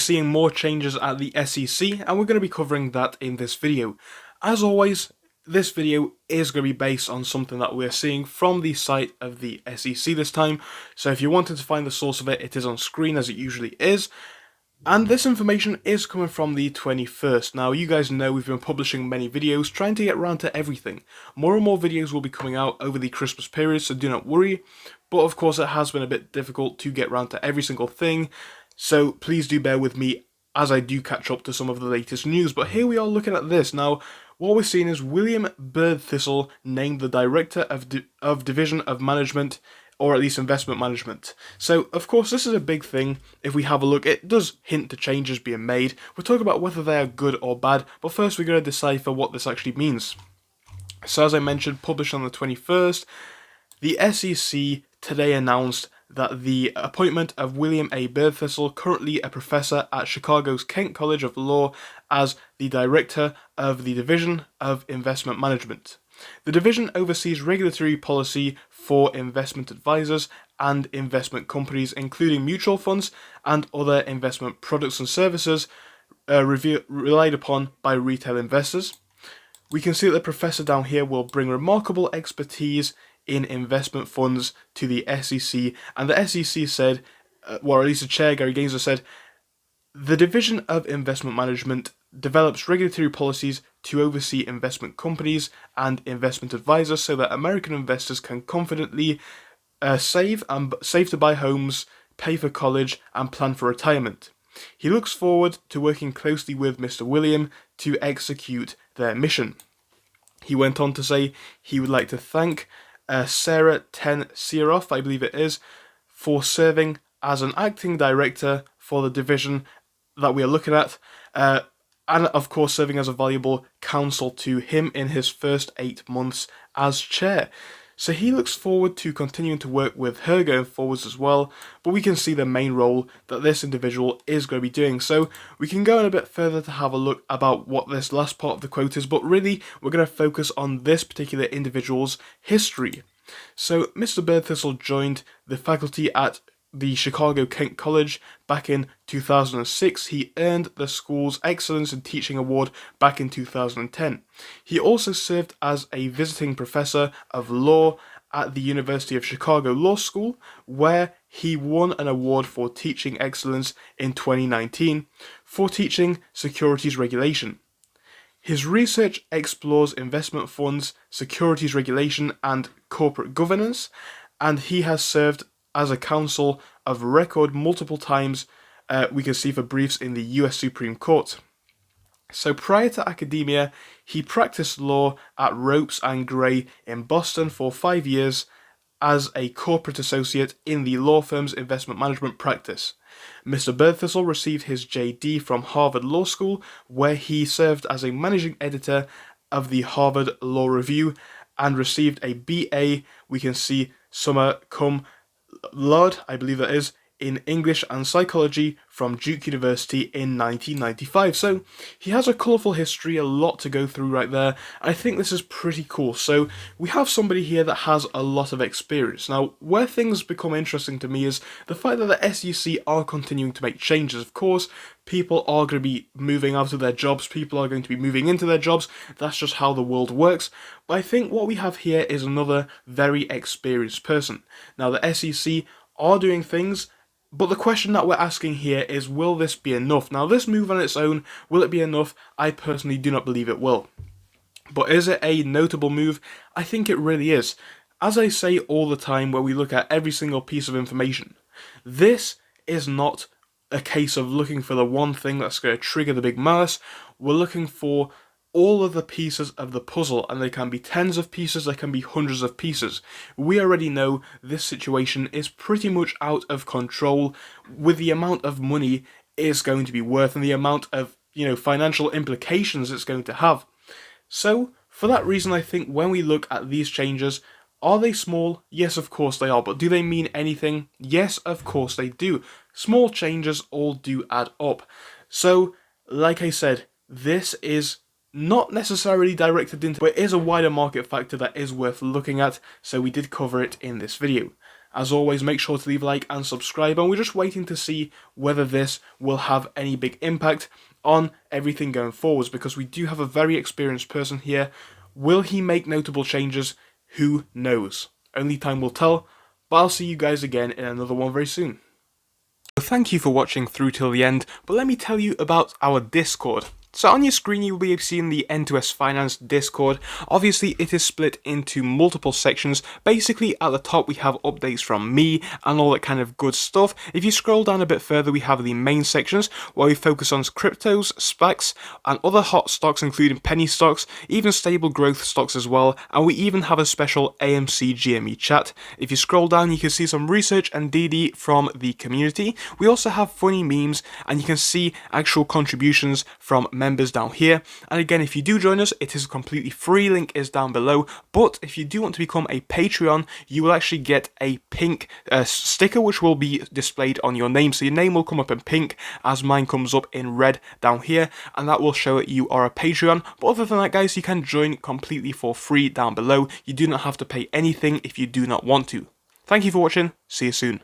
seeing more changes at the SEC, and we're going to be covering that in this video. As always, this video is going to be based on something that we're seeing from the site of the SEC this time, so if you wanted to find the source of it, it is on screen as it usually is. And this information is coming from the 21st. Now, you guys know we've been publishing many videos trying to get around to everything. More and more videos will be coming out over the Christmas period, so do not worry. But of course, it has been a bit difficult to get around to every single thing, so please do bear with me as I do catch up to some of the latest news. But here we are looking at this. Now, what we're seeing is William Birdthistle named the Director of Division of Management, or at least Investment Management. So, of course, this is a big thing. If we have a look, it does hint to changes being made. We'll talk about whether they are good or bad, but first we're going to decipher what this actually means. So, as I mentioned, published on the 21st, the SEC today announced that the appointment of William A. Birdthistle, currently a professor at Chicago's Kent College of Law, as the Director of the Division of Investment Management. The division oversees regulatory policy for investment advisors and investment companies, including mutual funds and other investment products and services relied upon by retail investors. We can see that the professor down here will bring remarkable expertise in investment funds to the SEC, and the SEC said, or at least the chair, Gary Gensler, said, the Division of Investment Management develops regulatory policies to oversee investment companies and investment advisors so that American investors can confidently save to buy homes, pay for college, and plan for retirement. He looks forward to working closely with Mr. William to execute their mission. He went on to say he would like to thank Sarah Ten-Seeroff, I believe it is, for serving as an acting director for the division that we are looking at, and of course serving as a valuable counsel to him in his first 8 months as chair. So he looks forward to continuing to work with her going forwards as well, but we can see the main role that this individual is going to be doing. So we can go in a bit further to have a look about what this last part of the quote is, but really we're going to focus on this particular individual's history. So Mr. Birdthistle joined the faculty at the Chicago Kent College back in 2006. He earned the school's Excellence in Teaching Award back in 2010. He also served as a visiting professor of law at the University of Chicago Law School, where he won an award for teaching excellence in 2019 for teaching securities regulation. His research explores investment funds, securities regulation, and corporate governance, and he has served as a counsel of record multiple times, we can see for briefs in the US Supreme Court. So prior to academia, he practiced law at Ropes and Gray in Boston for 5 years as a corporate associate in the law firm's investment management practice. Mr. Birdthistle received his JD from Harvard Law School, where he served as a managing editor of the Harvard Law Review, and received a BA, we can see summa cum laude, I believe that is, in English and Psychology from Duke University in 1995. So he has a colourful history, a lot to go through right there. I think this is pretty cool. So we have somebody here that has a lot of experience. Now, where things become interesting to me is the fact that the SEC are continuing to make changes. Of course, people are going to be moving out of their jobs, people are going to be moving into their jobs, that's just how the world works. But I think what we have here is another very experienced person. Now, the SEC are doing things, but the question that we're asking here is, will this be enough? Now, this move on its own, will it be enough? I personally do not believe it will. But is it a notable move? I think it really is. As I say all the time when we look at every single piece of information, this is not a case of looking for the one thing that's going to trigger the big mass. We're looking for all of the pieces of the puzzle, and they can be tens of pieces, they can be hundreds of pieces. We already know this situation is pretty much out of control with the amount of money it's going to be worth and the amount of, financial implications it's going to have. So, for that reason, I think when we look at these changes, are they small? Yes, of course they are. But do they mean anything? Yes, of course they do. Small changes all do add up. So, like I said, this is not necessarily directed into, but it is a wider market factor that is worth looking at, so we did cover it in this video. As always, make sure to leave a like and subscribe, and we're just waiting to see whether this will have any big impact on everything going forwards, because we do have a very experienced person here. Will he make notable changes? Who knows? Only time will tell, but I'll see you guys again in another one very soon. Thank you for watching through till the end, but let me tell you about our Discord. So on your screen you will be seeing the N2S Finance Discord. Obviously it is split into multiple sections. Basically at the top we have updates from me and all that kind of good stuff. If you scroll down a bit further we have the main sections where we focus on cryptos, SPACs and other hot stocks including penny stocks, even stable growth stocks as well, and we even have a special AMC GME chat. If you scroll down you can see some research and DD from the community. We also have funny memes and you can see actual contributions from members down here. And again, if you do join us, it is completely free, link is down below. But if you do want to become a Patreon, you will actually get a pink sticker which will be displayed on your name. So your name will come up in pink as mine comes up in red down here, and that will show that you are a Patreon. But other than that guys, you can join completely for free down below. You do not have to pay anything if you do not want to. Thank you for watching, see you soon.